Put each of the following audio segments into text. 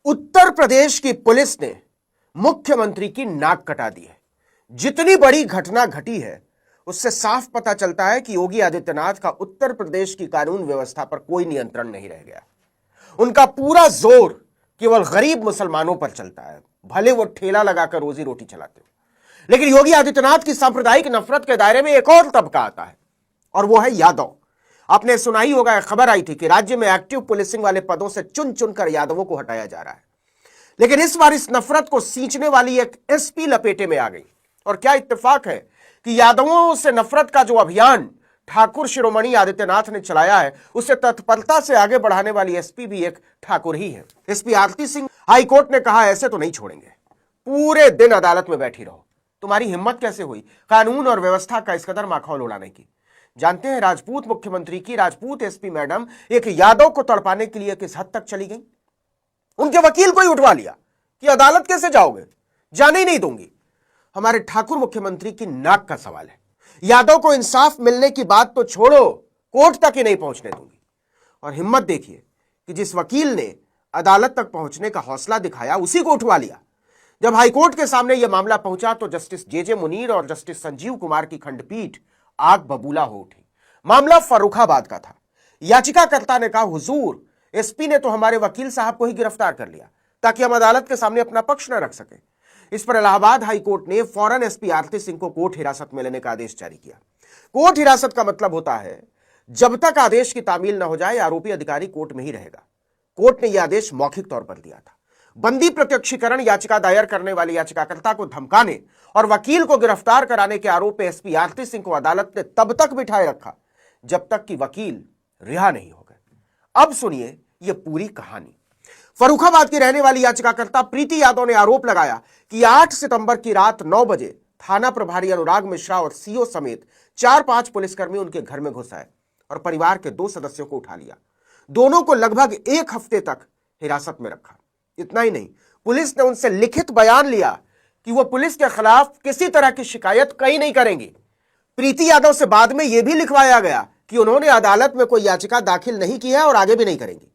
उत्तर प्रदेश की पुलिस ने मुख्यमंत्री की नाक कटा दी है। जितनी बड़ी घटना घटी है उससे साफ पता चलता है कि योगी आदित्यनाथ का उत्तर प्रदेश की कानून व्यवस्था पर कोई नियंत्रण नहीं रह गया। उनका पूरा जोर केवल गरीब मुसलमानों पर चलता है, भले वो ठेला लगाकर रोजी रोटी चलाते हो। लेकिन योगी आदित्यनाथ की सांप्रदायिक नफरत के दायरे में एक और तबका आता है और वो है यादव। आपने सुना ही होगा, खबर आई थी कि राज्य में एक्टिव पुलिसिंग वाले पदों से चुन चुनकर यादवों को हटाया जा रहा है। लेकिन इस बार इस नफरत को सींचने वाली एक एसपी लपेटे में आ गई। और क्या इत्तेफाक है कि यादवों से नफरत का जो अभियान ठाकुर शिरोमणि आदित्यनाथ ने चलाया है उसे तत्परता से आगे बढ़ाने वाली एसपी भी एक ठाकुर ही है। एसपी आरती सिंह। हाईकोर्ट ने कहा ऐसे तो नहीं छोड़ेंगे, पूरे दिन अदालत में बैठी रहो। तुम्हारी हिम्मत कैसे हुई कानून और व्यवस्था का इस कदर माखौल उड़ाने की? जानते हैं राजपूत मुख्यमंत्री की राजपूत एसपी मैडम एक यादव को तड़पाने के लिए किस हद तक चली गई? उनके वकील को ही उठवा लिया कि अदालत कैसे जाओगे, जाने ही नहीं दूंगी। हमारे ठाकुर मुख्यमंत्री की नाक का सवाल है। यादव को इंसाफ मिलने की बात तो छोड़ो, कोर्ट तक ही नहीं पहुंचने दूंगी। और हिम्मत देखिए कि जिस वकील ने अदालत तक पहुंचने का हौसला दिखाया उसी को उठवा लिया। जब हाईकोर्ट के सामने यह मामला पहुंचा तो जस्टिस जे मुनीर और जस्टिस संजीव कुमार की खंडपीठ आग बबूला हो उठी। मामला फर्रुखाबाद का था। याचिकाकर्ता ने कहा, हुजूर एसपी ने तो हमारे वकील साहब को ही गिरफ्तार कर लिया ताकि हम अदालत के सामने अपना पक्ष न रख सके। इस पर इलाहाबाद हाईकोर्ट ने फौरन एसपी आरती सिंह को कोर्ट हिरासत में लेने का आदेश जारी किया। कोर्ट हिरासत का मतलब होता है जब तक आदेश की तामील न हो जाए आरोपी अधिकारी कोर्ट में ही रहेगा। कोर्ट ने यह आदेश मौखिक तौर पर दिया था। बंदी प्रत्यक्षीकरण याचिका दायर करने वाली याचिकाकर्ता को धमकाने और वकील को गिरफ्तार कराने के आरोप में एसपी आरती सिंह को अदालत ने तब तक बिठाए रखा जब तक कि वकील रिहा नहीं हो गए। अब सुनिए यह पूरी कहानी। फर्रुखाबाद की रहने वाली याचिकाकर्ता प्रीति यादव ने आरोप लगाया कि 8 सितंबर की रात 9 बजे थाना प्रभारी अनुराग मिश्रा और सीओ समेत 4-5 पुलिसकर्मी उनके घर में घुस आए और परिवार के 2 सदस्यों को उठा लिया। दोनों को लगभग 1 हफ्ते तक हिरासत में रखा। इतना ही नहीं, पुलिस ने उनसे लिखित बयान लिया कि वो पुलिस के खिलाफ किसी तरह की शिकायत कहीं नहीं करेंगी। प्रीति यादव से बाद में यह भी लिखवाया गया कि उन्होंने अदालत में कोई याचिका दाखिल नहीं की है और आगे भी नहीं करेंगी।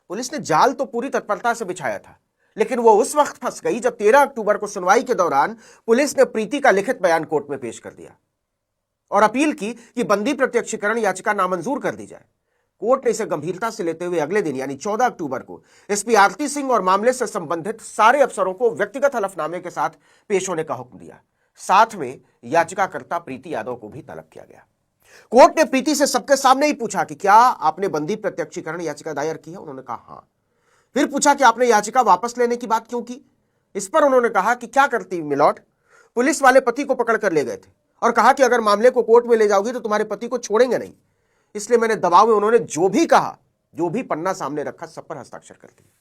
पुलिस ने जाल तो पूरी तत्परता से बिछाया था, लेकिन वो उस वक्त फंस गई जब 13 अक्टूबर को सुनवाई के दौरान पुलिस ने प्रीति का लिखित बयान कोर्ट में पेश कर दिया और अपील की कि बंदी प्रत्यक्षीकरण याचिका नामंजूर कर दी जाए। कोर्ट ने इसे गंभीरता से लेते हुए अगले दिन यानी 14 अक्टूबर को एसपी आरती सिंह और मामले से संबंधित सारे अफसरों को व्यक्तिगत हलफनामे के साथ पेश होने का हुक्म दिया। साथ में याचिकाकर्ता प्रीति यादव को भी तलब किया गया। कोर्ट ने प्रीति से सबके सामने ही पूछा कि क्या आपने बंदी प्रत्यक्षीकरण याचिका दायर की है? उन्होंने कहा हां। फिर पूछा कि आपने याचिका वापस लेने की बात क्यों की? इस पर उन्होंने कहा कि क्या करती मिलॉर्ड, पुलिस वाले पति को पकड़ कर ले गए थे और कहा कि अगर मामले को कोर्ट में ले जाओगी तो तुम्हारे पति को छोड़ेंगे नहीं, इसलिए मैंने दबाव में उन्होंने जो भी कहा, जो भी पन्ना सामने रखा, सब पर हस्ताक्षर कर दिए।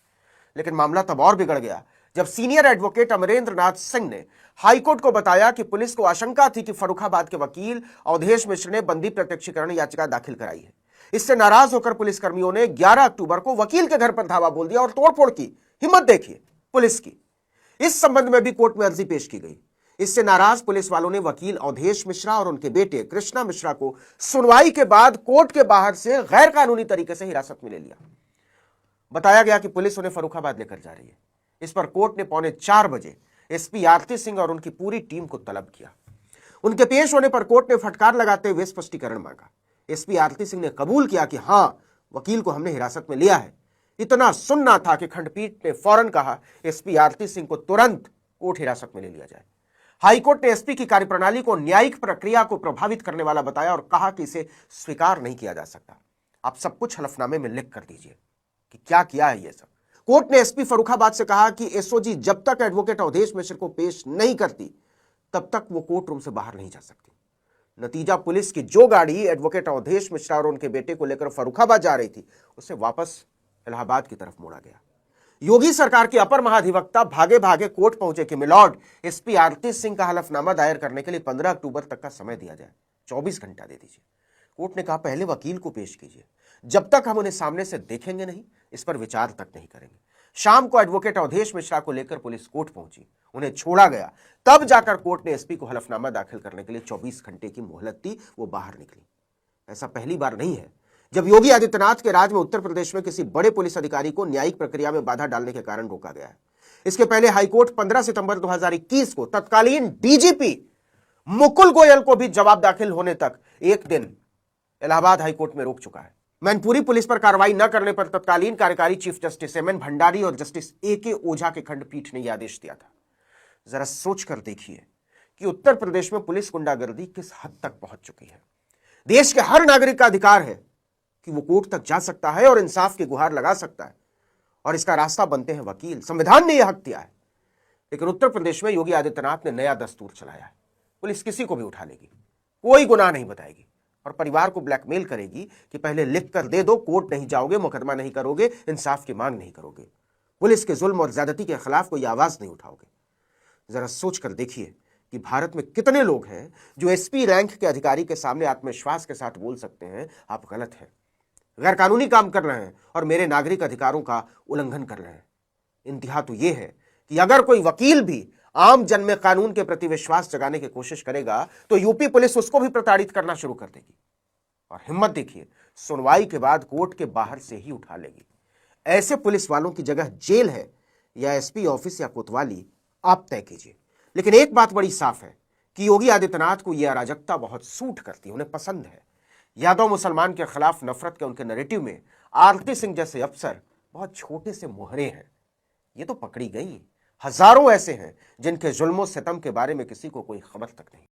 लेकिन मामला तब और बिगड़ गया जब सीनियर एडवोकेट अमरेंद्र नाथ सिंह ने हाईकोर्ट को बताया कि पुलिस को आशंका थी कि फर्रुखाबाद के वकील अवधेश मिश्र ने बंदी प्रत्यक्षीकरण याचिका दाखिल कराई है। इससे नाराज होकर पुलिसकर्मियों ने 11 अक्टूबर को वकील के घर पर धावा बोल दिया और तोड़फोड़ की। हिम्मत देखिए पुलिस की। इस संबंध में भी कोर्ट में अर्जी पेश की गई। इससे नाराज पुलिस वालों ने वकील अवधेश मिश्रा और उनके बेटे कृष्णा मिश्रा को सुनवाई के बाद कोर्ट के बाहर से गैर कानूनी तरीके से हिरासत में ले लिया। बताया गया कि पुलिस उन्हें फर्रुखाबाद लेकर जा रही है। इस पर कोर्ट ने 3:45 बजे एसपी आरती सिंह और उनकी पूरी टीम को तलब किया। उनके पेश होने पर कोर्ट ने फटकार लगाते हुए स्पष्टीकरण मांगा। एसपी आरती सिंह ने कबूल किया कि हां, वकील को हमने हिरासत में लिया है। इतना सुनना था कि खंडपीठ ने फौरन कहा एसपी आरती सिंह को तुरंत कोर्ट हिरासत में ले लिया जाए। हाईकोर्ट ने एसपी की कार्यप्रणाली को न्यायिक प्रक्रिया को प्रभावित करने वाला बताया और कहा कि इसे स्वीकार नहीं किया जा सकता। आप सब कुछ हलफनामे में लिख कर दीजिए कि क्या किया है यह सब। कोर्ट ने एसपी फर्रुखाबाद से कहा कि एसओजी जब तक एडवोकेट अवधेश मिश्र को पेश नहीं करती तब तक वो कोर्ट रूम से बाहर नहीं जा सकती। नतीजा, पुलिस की जो गाड़ी एडवोकेट अवधेश मिश्रा और उनके बेटे को लेकर फर्रुखाबाद जा रही थी उसे वापस इलाहाबाद की तरफ मोड़ा गया। योगी सरकार के अपर महाधिवक्ता भागे भागे कोर्ट पहुंचे कि मिलॉर्ड, एसपी आरती सिंह का हलफनामा दायर करने के लिए 15 अक्टूबर तक का समय दिया जाए, 24 घंटा दे दीजिए। कोर्ट ने कहा पहले वकील को पेश कीजिए, जब तक हम उन्हें सामने से देखेंगे नहीं इस पर विचार तक नहीं करेंगे। शाम को एडवोकेट अवधेश मिश्रा को लेकर पुलिस कोर्ट पहुंची, उन्हें छोड़ा गया। तब जाकर कोर्ट ने एसपी को हलफनामा दाखिल करने के लिए 24 घंटे की मोहलत दी। वो बाहर निकली। ऐसा पहली बार नहीं है जब योगी आदित्यनाथ के राज में उत्तर प्रदेश में किसी बड़े पुलिस अधिकारी को न्यायिक प्रक्रिया में बाधा डालने के कारण रोका गया है। इसके पहले हाईकोर्ट 15 सितंबर 2021 को तत्कालीन डीजीपी मुकुल गोयल को भी जवाब दाखिल होने तक एक दिन इलाहाबाद हाईकोर्ट में रोक चुका है। मैनपुरी पुलिस पर कार्रवाई न करने पर तत्कालीन कार्यकारी चीफ जस्टिस एमएन भंडारी और जस्टिस एके ओझा के खंडपीठ ने यह आदेश दिया था। जरा सोचकर देखिए कि उत्तर प्रदेश में पुलिस गुंडागर्दी किस हद तक पहुंच चुकी है। देश के हर नागरिक का अधिकार है कि वो कोर्ट तक जा सकता है और इंसाफ की गुहार लगा सकता है, और इसका रास्ता बनते हैं वकील। संविधान ने यह हक दिया है। लेकिन उत्तर प्रदेश में योगी आदित्यनाथ ने नया दस्तूर चलाया है। पुलिस किसी को भी उठा लेगी, कोई गुनाह नहीं बताएगी और परिवार को ब्लैकमेल करेगी कि पहले लिख कर दे दो, कोर्ट नहीं जाओगे, मुकदमा नहीं करोगे, इंसाफ की मांग नहीं करोगे, पुलिस के जुल्म और ज्यादती के खिलाफ कोई आवाज नहीं उठाओगे। जरा सोच कर देखिए कि भारत में कितने लोग हैं जो एसपी रैंक के अधिकारी के सामने आत्मविश्वास के साथ बोल सकते हैं आप गलत हैं, गैर कानूनी काम कर रहे हैं और मेरे नागरिक अधिकारों का उल्लंघन कर रहे हैं। इंतहा तो यह है कि अगर कोई वकील भी आम जन में कानून के प्रति विश्वास जगाने की कोशिश करेगा तो यूपी पुलिस उसको भी प्रताड़ित करना शुरू कर देगी। और हिम्मत देखिए, सुनवाई के बाद कोर्ट के बाहर से ही उठा लेगी। ऐसे पुलिस वालों की जगह जेल है या एसपी ऑफिस या कोतवाली, आप तय कीजिए। लेकिन एक बात बड़ी साफ है कि योगी आदित्यनाथ को यह अराजकता बहुत सूट करती है, उन्हें पसंद है। यादव मुसलमान के खिलाफ नफरत के उनके नैरेटिव में आरती सिंह जैसे अफसर बहुत छोटे से मोहरे हैं। ये तो पकड़ी गई, हजारों ऐसे हैं जिनके जुल्मों सितम के बारे में किसी को कोई खबर तक नहीं।